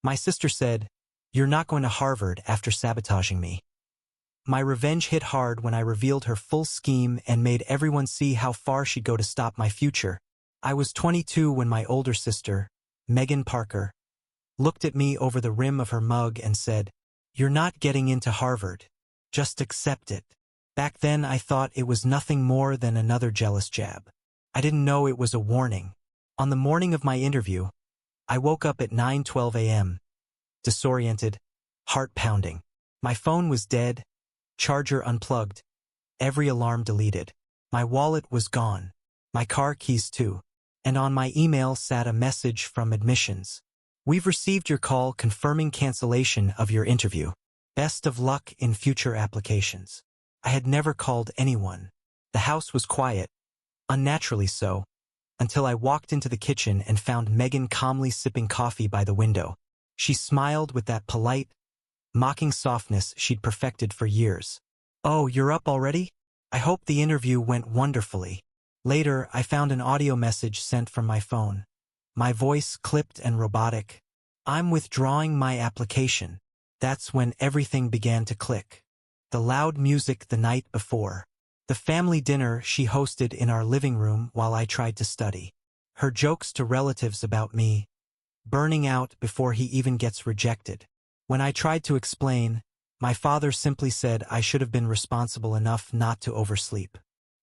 My sister said, "You're not going to Harvard after sabotaging me." My revenge hit hard when I revealed her full scheme and made everyone see how far she'd go to stop my future. I was 22 when my older sister, Megan Parker, looked at me over the rim of her mug and said, "You're not getting into Harvard. Just accept it." Back then I thought it was nothing more than another jealous jab. I didn't know it was a warning. On the morning of my interview, I woke up at 9:12 a.m., disoriented, heart pounding. My phone was dead, charger unplugged, every alarm deleted. My wallet was gone, my car keys too, and on my email sat a message from admissions. "We've received your call confirming cancellation of your interview. Best of luck in future applications." I had never called anyone. The house was quiet, unnaturally so, until I walked into the kitchen and found Megan calmly sipping coffee by the window. She smiled with that polite, mocking softness she'd perfected for years. "Oh, you're up already? I hope the interview went wonderfully." Later, I found an audio message sent from my phone. My voice clipped and robotic. "I'm withdrawing my application." That's when everything began to click. The loud music the night before. The family dinner she hosted in our living room while I tried to study. Her jokes to relatives about me burning out before he even gets rejected. When I tried to explain, my father simply said I should have been responsible enough not to oversleep.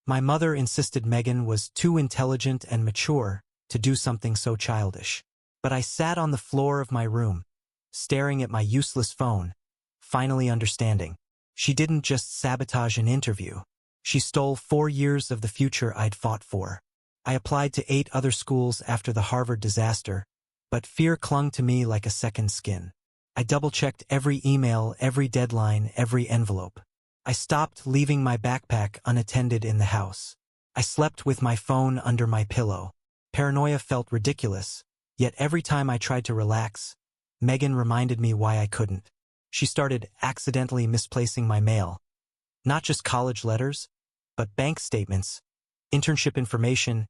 My mother insisted Megan was too intelligent and mature to do something so childish. But I sat on the floor of my room, staring at my useless phone, finally understanding. She didn't just sabotage an interview. She stole 4 years of the future I'd fought for. I applied to 8 other schools after the Harvard disaster, but fear clung to me like a second skin. I double-checked every email, every deadline, every envelope. I stopped leaving my backpack unattended in the house. I slept with my phone under my pillow. Paranoia felt ridiculous, yet every time I tried to relax, Megan reminded me why I couldn't. She started accidentally misplacing my mail. Not just college letters, but bank statements, internship information,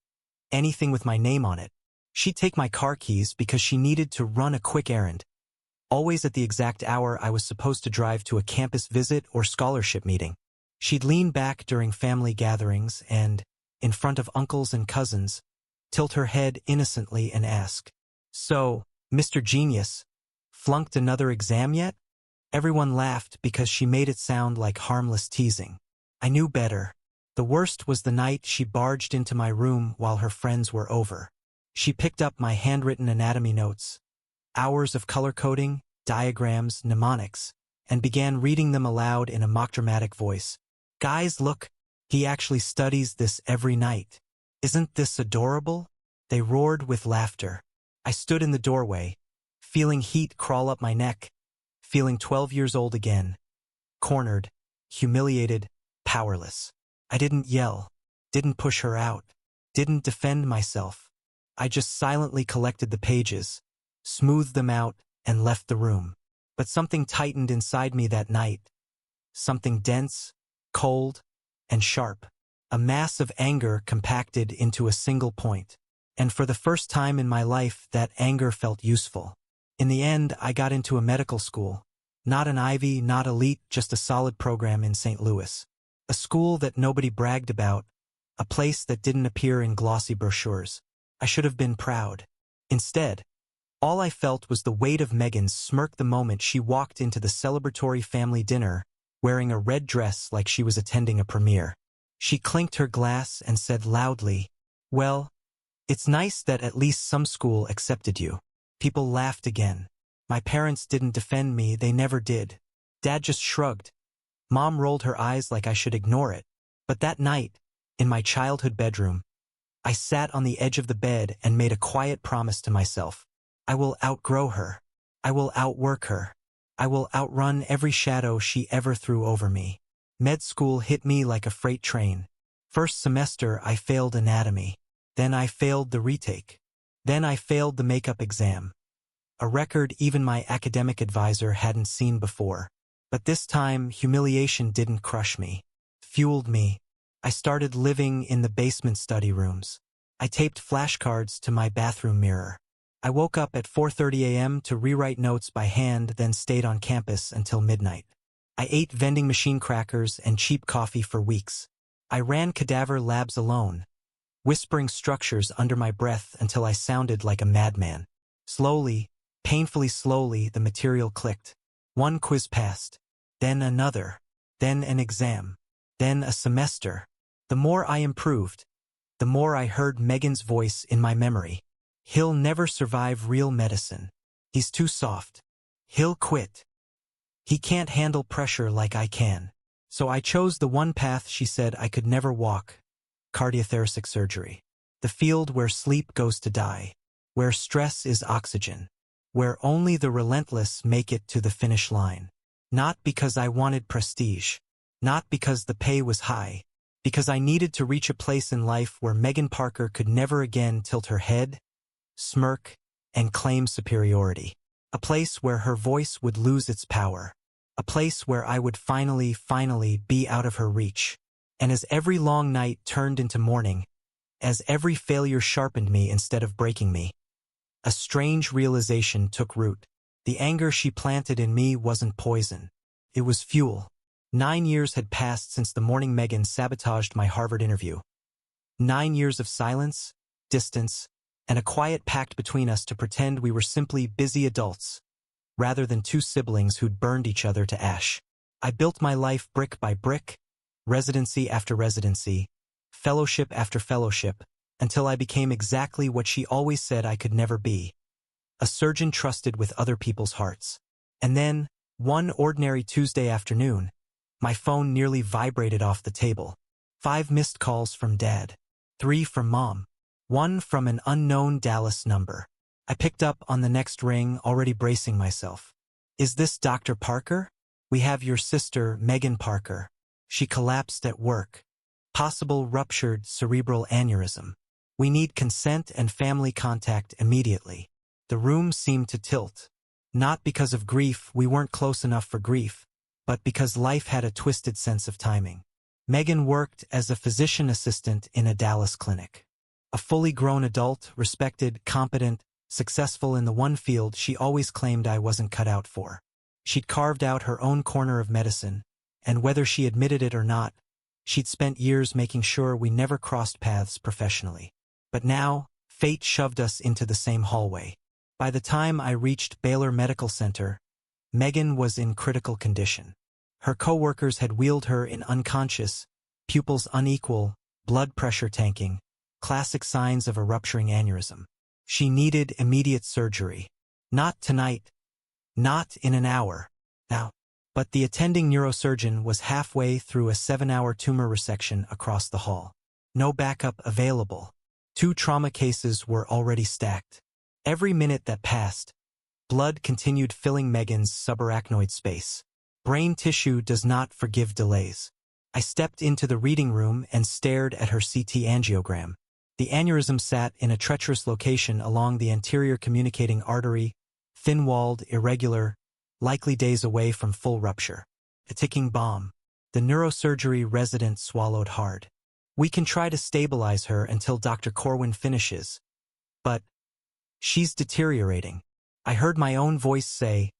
anything with my name on it. She'd take my car keys because she needed to run a quick errand, always at the exact hour I was supposed to drive to a campus visit or scholarship meeting. She'd lean back during family gatherings and, in front of uncles and cousins, tilt her head innocently and ask, "So, Mr. Genius, flunked another exam yet?" Everyone laughed because she made it sound like harmless teasing. I knew better. The worst was the night she barged into my room while her friends were over. She picked up my handwritten anatomy notes, hours of color coding, diagrams, mnemonics, and began reading them aloud in a mock-dramatic voice. "Guys, look, he actually studies this every night. Isn't this adorable?" They roared with laughter. I stood in the doorway, feeling heat crawl up my neck, feeling 12 years old again, cornered, humiliated, powerless. I didn't yell, didn't push her out, didn't defend myself. I just silently collected the pages, smoothed them out, and left the room. But something tightened inside me that night. Something dense, cold, and sharp. A mass of anger compacted into a single point. And for the first time in my life, that anger felt useful. In the end, I got into a medical school. Not an Ivy, not elite, just a solid program in St. Louis. A school that nobody bragged about, a place that didn't appear in glossy brochures. I should have been proud. Instead, all I felt was the weight of Megan's smirk the moment she walked into the celebratory family dinner, wearing a red dress like she was attending a premiere. She clinked her glass and said loudly, "Well, it's nice that at least some school accepted you." People laughed again. My parents didn't defend me, they never did. Dad just shrugged. Mom rolled her eyes like I should ignore it. But that night, in my childhood bedroom, I sat on the edge of the bed and made a quiet promise to myself. I will outgrow her. I will outwork her. I will outrun every shadow she ever threw over me. Med school hit me like a freight train. First semester, I failed anatomy. Then I failed the retake. Then I failed the makeup exam. A record even my academic advisor hadn't seen before. But this time, humiliation didn't crush me. Fueled me. I started living in the basement study rooms. I taped flashcards to my bathroom mirror. I woke up at 4:30 a.m. to rewrite notes by hand, then stayed on campus until midnight. I ate vending machine crackers and cheap coffee for weeks. I ran cadaver labs alone, whispering structures under my breath until I sounded like a madman. Slowly, painfully slowly, the material clicked. One quiz passed, then another, then an exam, then a semester. The more I improved, the more I heard Megan's voice in my memory. He'll never survive real medicine. He's too soft. He'll quit. He can't handle pressure like I can. So I chose the one path she said I could never walk: cardiothoracic surgery. The field where sleep goes to die, where stress is oxygen, where only the relentless make it to the finish line. Not because I wanted prestige, not because the pay was high, because I needed to reach a place in life where Megan Parker could never again tilt her head, smirk, and claim superiority. A place where her voice would lose its power. A place where I would finally be out of her reach. And as every long night turned into morning, as every failure sharpened me instead of breaking me, a strange realization took root. The anger she planted in me wasn't poison. It was fuel. 9 years had passed since the morning Megan sabotaged my Harvard interview. 9 years of silence, distance, and a quiet pact between us to pretend we were simply busy adults, rather than two siblings who'd burned each other to ash. I built my life brick by brick, residency after residency, fellowship after fellowship, until I became exactly what she always said I could never be: a surgeon trusted with other people's hearts. And then, one ordinary Tuesday afternoon, my phone nearly vibrated off the table. 5 missed calls from Dad. 3 from Mom. 1 from an unknown Dallas number. I picked up on the next ring, already bracing myself. "Is this Dr. Parker? We have your sister, Megan Parker. She collapsed at work. Possible ruptured cerebral aneurysm. We need consent and family contact immediately." The room seemed to tilt. Not because of grief, we weren't close enough for grief, but because life had a twisted sense of timing. Megan worked as a physician assistant in a Dallas clinic. A fully grown adult, respected, competent, successful in the one field she always claimed I wasn't cut out for. She'd carved out her own corner of medicine, and whether she admitted it or not, she'd spent years making sure we never crossed paths professionally. But now, fate shoved us into the same hallway. By the time I reached Baylor Medical Center, Megan was in critical condition. Her coworkers had wheeled her in unconscious, pupils unequal, blood pressure tanking, classic signs of a rupturing aneurysm. She needed immediate surgery. Not tonight. Not in an hour. Now. But the attending neurosurgeon was halfway through a 7-hour tumor resection across the hall. No backup available. 2 trauma cases were already stacked. Every minute that passed, blood continued filling Megan's subarachnoid space. Brain tissue does not forgive delays. I stepped into the reading room and stared at her CT angiogram. The aneurysm sat in a treacherous location along the anterior communicating artery, thin-walled, irregular, likely days away from full rupture. A ticking bomb. The neurosurgery resident swallowed hard. "We can try to stabilize her until Dr. Corwin finishes. But she's deteriorating." I heard my own voice say,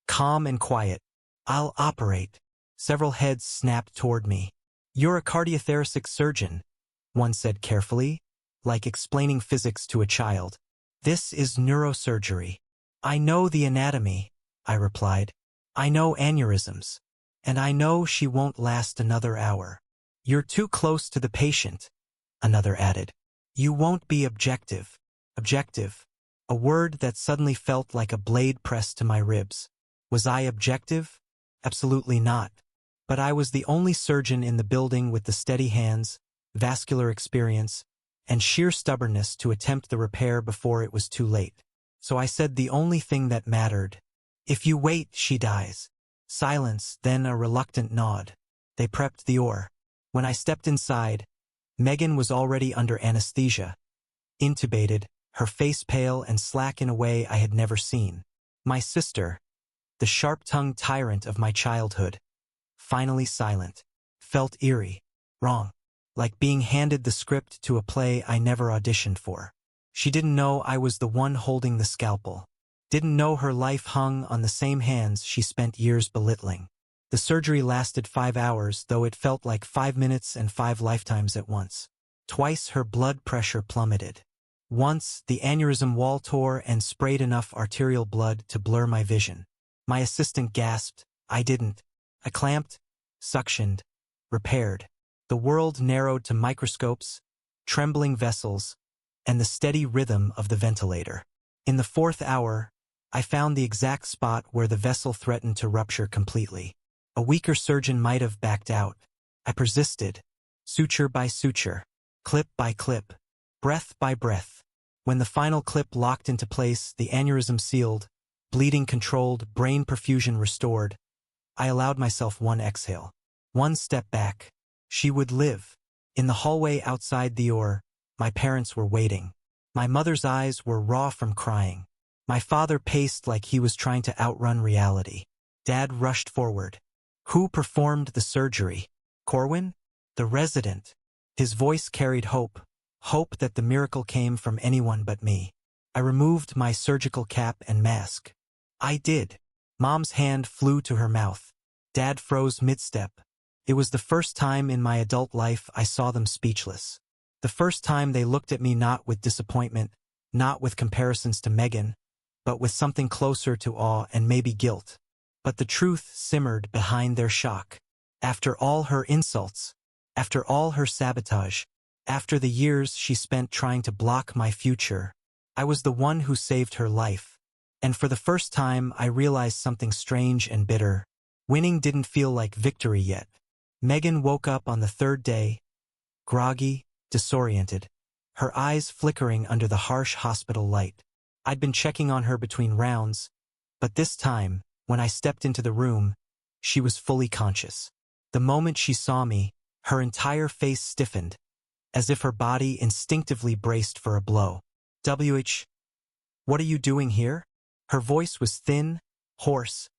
calm and quiet, "I'll operate." Several heads snapped toward me. "You're a cardiothoracic surgeon," one said carefully, like explaining physics to a child. "This is neurosurgery." "I know the anatomy," I replied. "I know aneurysms. And I know she won't last another hour." "You're too close to the patient," another added. "You won't be objective." Objective. A word that suddenly felt like a blade pressed to my ribs. Was I objective? Absolutely not. But I was the only surgeon in the building with the steady hands, vascular experience, and sheer stubbornness to attempt the repair before it was too late. So I said the only thing that mattered. "If you wait, she dies." Silence, then a reluctant nod. They prepped the OR. When I stepped inside, Megan was already under anesthesia, intubated, her face pale and slack in a way I had never seen. My sister, the sharp-tongued tyrant of my childhood, finally silent, felt eerie, wrong, like being handed the script to a play I never auditioned for. She didn't know I was the one holding the scalpel. Didn't know her life hung on the same hands she spent years belittling. The surgery lasted 5 hours, though it felt like 5 minutes and 5 lifetimes at once. Twice her blood pressure plummeted. Once, the aneurysm wall tore and sprayed enough arterial blood to blur my vision. My assistant gasped. I didn't. I clamped, suctioned, repaired. The world narrowed to microscopes, trembling vessels, and the steady rhythm of the ventilator. In the 4th hour, I found the exact spot where the vessel threatened to rupture completely. A weaker surgeon might have backed out. I persisted, suture by suture, clip by clip, breath by breath. When the final clip locked into place, the aneurysm sealed, bleeding controlled, brain perfusion restored, I allowed myself one exhale. One step back. She would live. In the hallway outside the OR, my parents were waiting. My mother's eyes were raw from crying. My father paced like he was trying to outrun reality. Dad rushed forward. Who performed the surgery? Corwin? The resident. His voice carried hope. Hope that the miracle came from anyone but me. I removed my surgical cap and mask. I did. Mom's hand flew to her mouth. Dad froze mid-step. It was the first time in my adult life I saw them speechless. The first time they looked at me not with disappointment, not with comparisons to Megan, but with something closer to awe and maybe guilt. But the truth simmered behind their shock. After all her insults, after all her sabotage, after the years she spent trying to block my future, I was the one who saved her life. And for the first time I realized something strange and bitter. Winning didn't feel like victory yet. Megan woke up on the 3rd day, groggy, disoriented, her eyes flickering under the harsh hospital light. I'd been checking on her between rounds, but this time, when I stepped into the room, she was fully conscious. The moment she saw me, her entire face stiffened, as if her body instinctively braced for a blow. What are you doing here? Her voice was thin, hoarse,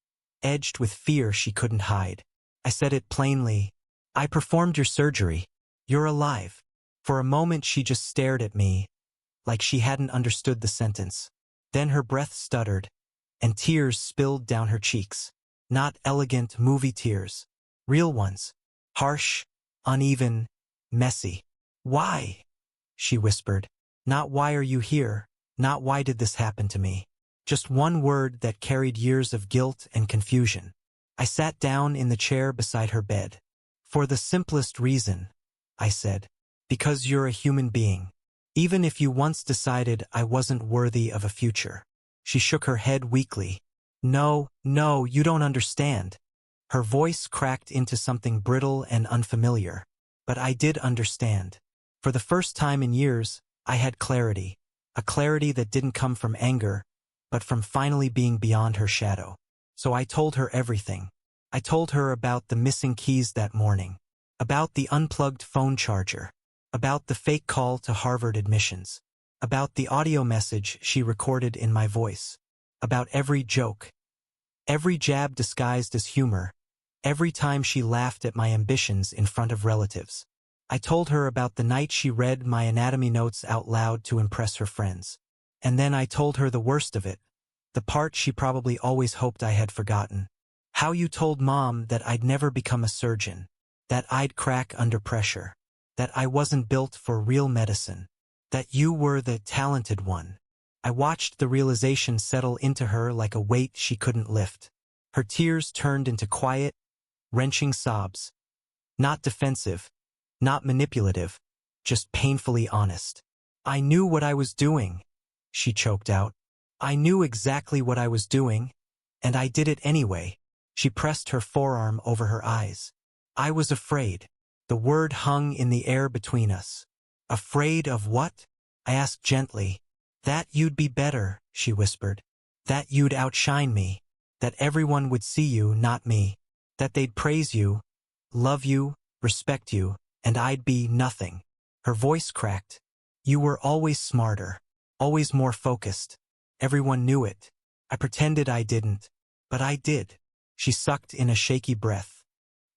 edged with fear she couldn't hide. I said it plainly. I performed your surgery. You're alive. For a moment she just stared at me, like she hadn't understood the sentence. Then her breath stuttered, and tears spilled down her cheeks. Not elegant movie tears. Real ones. Harsh, uneven, messy. Why? She whispered. Not why are you here, not why did this happen to me. Just one word that carried years of guilt and confusion. I sat down in the chair beside her bed. For the simplest reason, I said. Because you're a human being. Even if you once decided I wasn't worthy of a future. She shook her head weakly. No, you don't understand. Her voice cracked into something brittle and unfamiliar. But I did understand. For the first time in years, I had clarity. A clarity that didn't come from anger, but from finally being beyond her shadow. So I told her everything. I told her about the missing keys that morning, about the unplugged phone charger, about the fake call to Harvard admissions, about the audio message she recorded in my voice, about every joke, every jab disguised as humor, every time she laughed at my ambitions in front of relatives. I told her about the night she read my anatomy notes out loud to impress her friends. And then I told her the worst of it, the part she probably always hoped I had forgotten. How you told Mom that I'd never become a surgeon, that I'd crack under pressure, that I wasn't built for real medicine, that you were the talented one. I watched the realization settle into her like a weight she couldn't lift. Her tears turned into quiet, wrenching sobs. Not defensive, not manipulative, just painfully honest. I knew what I was doing, she choked out. I knew exactly what I was doing, and I did it anyway. She pressed her forearm over her eyes. I was afraid. The word hung in the air between us. Afraid of what? I asked gently. That you'd be better, she whispered. That you'd outshine me. That everyone would see you, not me. That they'd praise you, love you, respect you, and I'd be nothing. Her voice cracked. You were always smarter, always more focused. Everyone knew it. I pretended I didn't, but I did. She sucked in a shaky breath.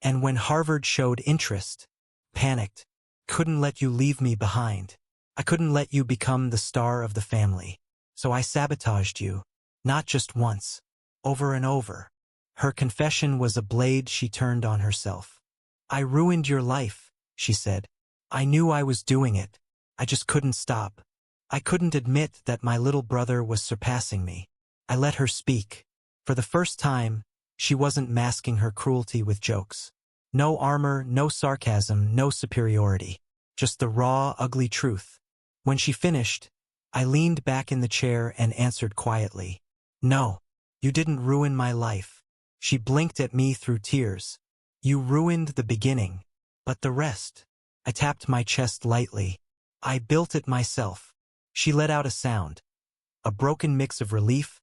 And when Harvard showed interest, panicked, couldn't let you leave me behind. I couldn't let you become the star of the family. So I sabotaged you. Not just once. Over and over. Her confession was a blade she turned on herself. I ruined your life, she said. I knew I was doing it. I just couldn't stop. I couldn't admit that my little brother was surpassing me. I let her speak. For the first time, she wasn't masking her cruelty with jokes. No armor, no sarcasm, no superiority. Just the raw, ugly truth. When she finished, I leaned back in the chair and answered quietly. No, you didn't ruin my life. She blinked at me through tears. You ruined the beginning, but the rest. I tapped my chest lightly. I built it myself. She let out a sound. A broken mix of relief,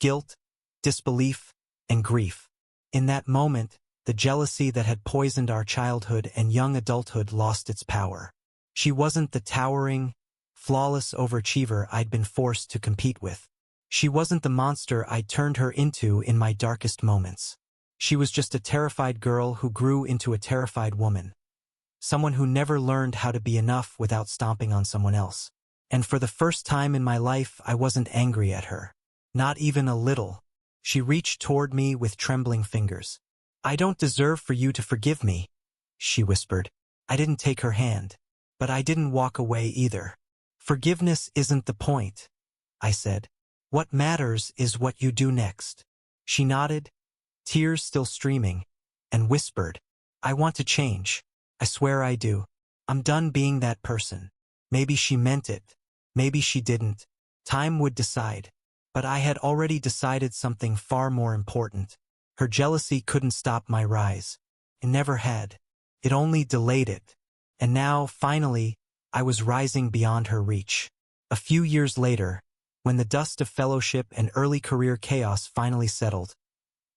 guilt, disbelief, and grief. In that moment, the jealousy that had poisoned our childhood and young adulthood lost its power. She wasn't the towering, flawless overachiever I'd been forced to compete with. She wasn't the monster I'd turned her into in my darkest moments. She was just a terrified girl who grew into a terrified woman. Someone who never learned how to be enough without stomping on someone else. And for the first time in my life, I wasn't angry at her. Not even a little. She reached toward me with trembling fingers. I don't deserve for you to forgive me, she whispered. I didn't take her hand. But I didn't walk away either. Forgiveness isn't the point, I said. What matters is what you do next. She nodded, tears still streaming, and whispered, I want to change. I swear I do. I'm done being that person. Maybe she meant it. Maybe she didn't. Time would decide. But I had already decided something far more important. Her jealousy couldn't stop my rise. It never had. It only delayed it. And now, finally, I was rising beyond her reach. A few years later, when the dust of fellowship and early career chaos finally settled,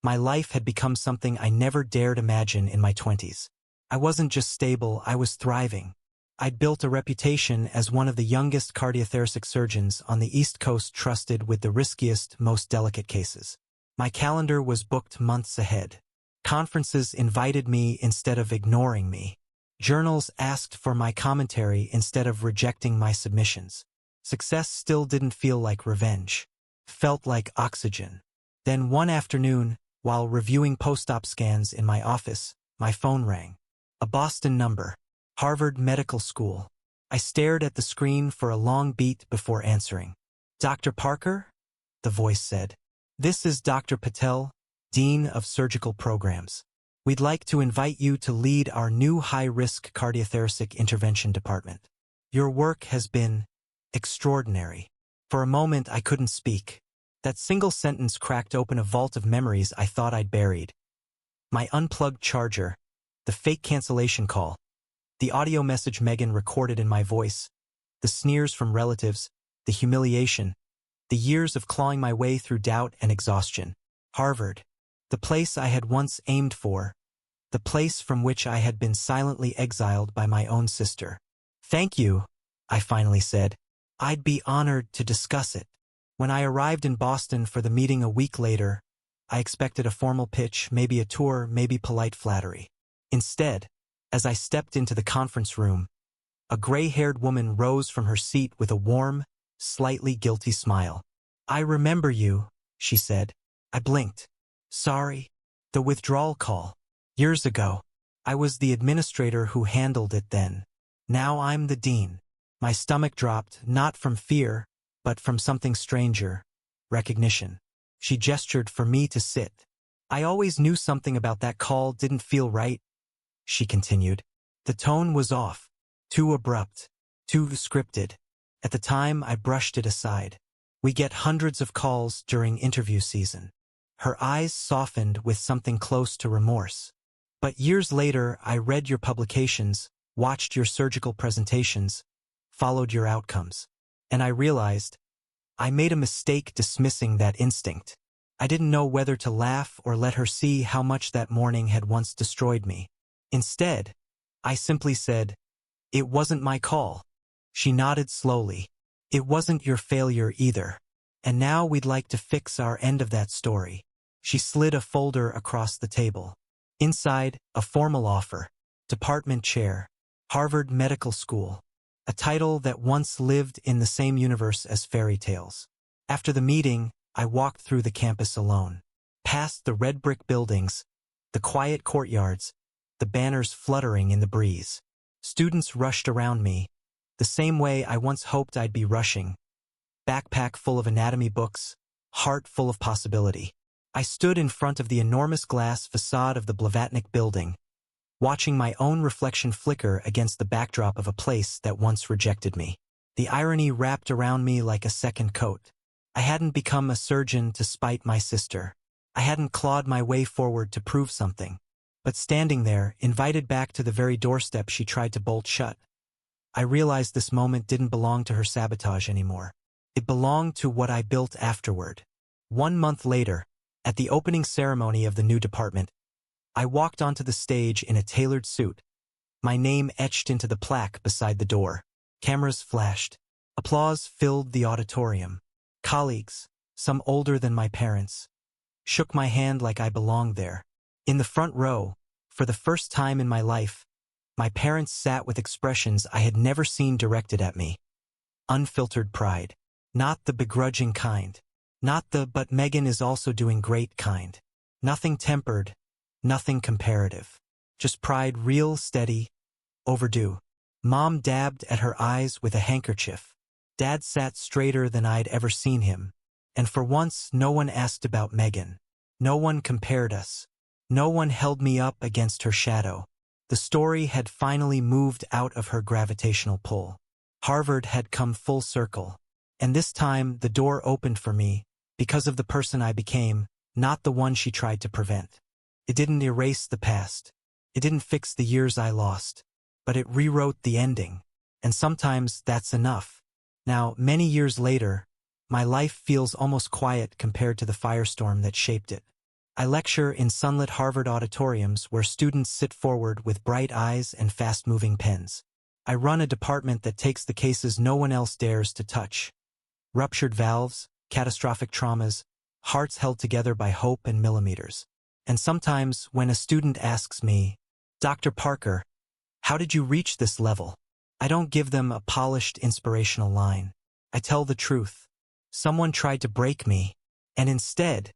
my life had become something I never dared imagine in my 20s. I wasn't just stable, I was thriving. I'd built a reputation as one of the youngest cardiothoracic surgeons on the East Coast trusted with the riskiest, most delicate cases. My calendar was booked months ahead. Conferences invited me instead of ignoring me. Journals asked for my commentary instead of rejecting my submissions. Success still didn't feel like revenge. Felt like oxygen. Then one afternoon, while reviewing post-op scans in my office, my phone rang. A Boston number. Harvard Medical School. I stared at the screen for a long beat before answering. Dr. Parker? The voice said. This is Dr. Patel, Dean of Surgical Programs. We'd like to invite you to lead our new high-risk cardiothoracic intervention department. Your work has been extraordinary. For a moment, I couldn't speak. That single sentence cracked open a vault of memories I thought I'd buried. My unplugged charger, the fake cancellation call, the audio message Megan recorded in my voice, the sneers from relatives, the humiliation, the years of clawing my way through doubt and exhaustion. Harvard, the place I had once aimed for, the place from which I had been silently exiled by my own sister. Thank you, I finally said. I'd be honored to discuss it. When I arrived in Boston for the meeting a week later, I expected a formal pitch, maybe a tour, maybe polite flattery. Instead, as I stepped into the conference room, a gray-haired woman rose from her seat with a warm, slightly guilty smile. I remember you, she said. I blinked. Sorry. The withdrawal call. Years ago. I was the administrator who handled it then. Now I'm the dean. My stomach dropped, not from fear, but from something stranger. Recognition. She gestured for me to sit. I always knew something about that call didn't feel right, she continued. The tone was off. Too abrupt. Too scripted. At the time, I brushed it aside. We get hundreds of calls during interview season. Her eyes softened with something close to remorse. But years later, I read your publications, watched your surgical presentations, followed your outcomes. And I realized I made a mistake dismissing that instinct. I didn't know whether to laugh or let her see how much that morning had once destroyed me. Instead, I simply said, it wasn't my call. She nodded slowly. It wasn't your failure either. And now we'd like to fix our end of that story. She slid a folder across the table. Inside, a formal offer. Department chair. Harvard Medical School. a title that once lived in the same universe as fairy tales. After the meeting, I walked through the campus alone, past the red brick buildings, the quiet courtyards, the banners fluttering in the breeze. Students rushed around me, the same way I once hoped I'd be rushing, backpack full of anatomy books, heart full of possibility. I stood in front of the enormous glass facade of the Blavatnik building, watching my own reflection flicker against the backdrop of a place that once rejected me. The irony wrapped around me like a second coat. I hadn't become a surgeon to spite my sister. I hadn't clawed my way forward to prove something. But standing there, invited back to the very doorstep she tried to bolt shut, I realized this moment didn't belong to her sabotage anymore. It belonged to what I built afterward. 1 month later, at the opening ceremony of the new department, I walked onto the stage in a tailored suit, my name etched into the plaque beside the door. Cameras flashed. Applause filled the auditorium. Colleagues, some older than my parents, shook my hand like I belonged there. In the front row, for the first time in my life, my parents sat with expressions I had never seen directed at me. Unfiltered pride. Not the begrudging kind. Not the "but Megan is also doing great" kind. Nothing tempered, nothing comparative. Just pride, real, steady, overdue. Mom dabbed at her eyes with a handkerchief. Dad sat straighter than I'd ever seen him. And for once, no one asked about Megan. No one compared us. No one held me up against her shadow. The story had finally moved out of her gravitational pull. Harvard had come full circle. And this time, the door opened for me, because of the person I became, not the one she tried to prevent. It didn't erase the past. It didn't fix the years I lost. But it rewrote the ending. And sometimes that's enough. Now, many years later, my life feels almost quiet compared to the firestorm that shaped it. I lecture in sunlit Harvard auditoriums where students sit forward with bright eyes and fast-moving pens. I run a department that takes the cases no one else dares to touch. Ruptured valves, catastrophic traumas, hearts held together by hope and millimeters. And sometimes, when a student asks me, "Dr. Parker, how did you reach this level?" I don't give them a polished inspirational line. I tell the truth. Someone tried to break me, and instead,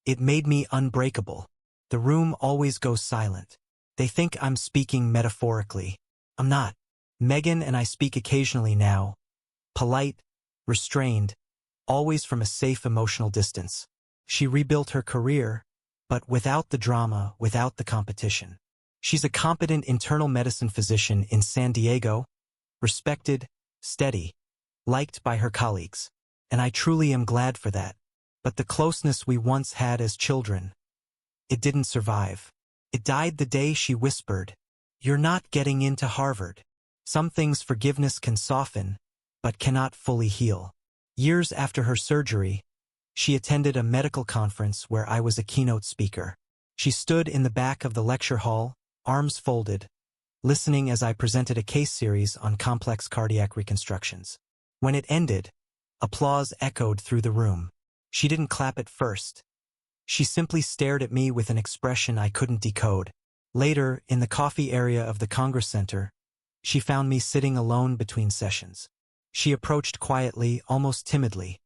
it made me unbreakable. The room always goes silent. They think I'm speaking metaphorically. I'm not. Megan and I speak occasionally now. Polite, restrained, always from a safe emotional distance. She rebuilt her career, but without the drama, without the competition. She's a competent internal medicine physician in San Diego, respected, steady, liked by her colleagues. And I truly am glad for that. But the closeness we once had as children, it didn't survive. It died the day she whispered, "You're not getting into Harvard." Some things forgiveness can soften, but cannot fully heal. Years after her surgery, she attended a medical conference where I was a keynote speaker. She stood in the back of the lecture hall, arms folded, listening as I presented a case series on complex cardiac reconstructions. When it ended, applause echoed through the room. She didn't clap at first. She simply stared at me with an expression I couldn't decode. Later, in the coffee area of the Congress Center, she found me sitting alone between sessions. She approached quietly, almost timidly,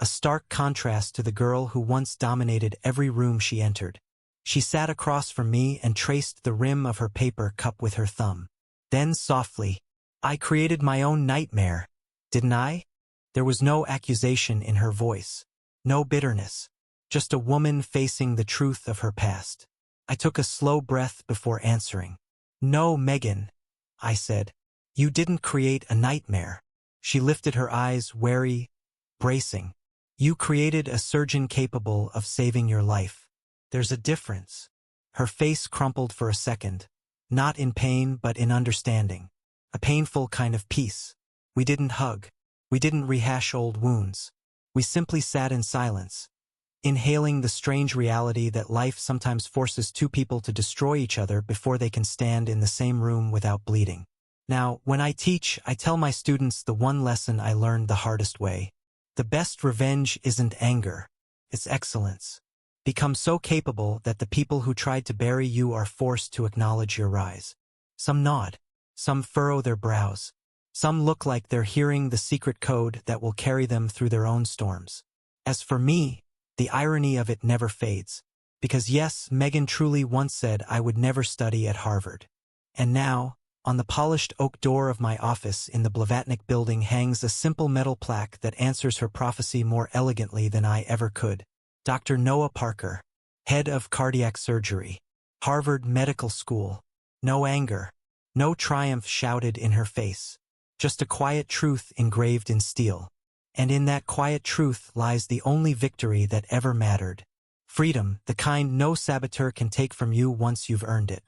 a stark contrast to the girl who once dominated every room she entered. She sat across from me and traced the rim of her paper cup with her thumb. Then softly, "I created my own nightmare, didn't I?" There was no accusation in her voice, no bitterness, just a woman facing the truth of her past. I took a slow breath before answering. "No, Megan," I said. "You didn't create a nightmare." She lifted her eyes, wary, bracing. "You created a surgeon capable of saving your life. There's a difference." Her face crumpled for a second, not in pain but in understanding. A painful kind of peace. We didn't hug. We didn't rehash old wounds. We simply sat in silence, inhaling the strange reality that life sometimes forces two people to destroy each other before they can stand in the same room without bleeding. Now, when I teach, I tell my students the one lesson I learned the hardest way. The best revenge isn't anger, it's excellence. Become so capable that the people who tried to bury you are forced to acknowledge your rise. Some nod, some furrow their brows, Some look like they're hearing the secret code that will carry them through their own storms. As for me, the irony of it never fades. Because yes, Megan truly once said I would never study at Harvard. And now, on the polished oak door of my office in the Blavatnik building hangs a simple metal plaque that answers her prophecy more elegantly than I ever could. Dr. Noah Parker, head of cardiac surgery, Harvard Medical School. No anger, no triumph shouted in her face. Just a quiet truth engraved in steel. And in that quiet truth lies the only victory that ever mattered. Freedom, the kind no saboteur can take from you once you've earned it.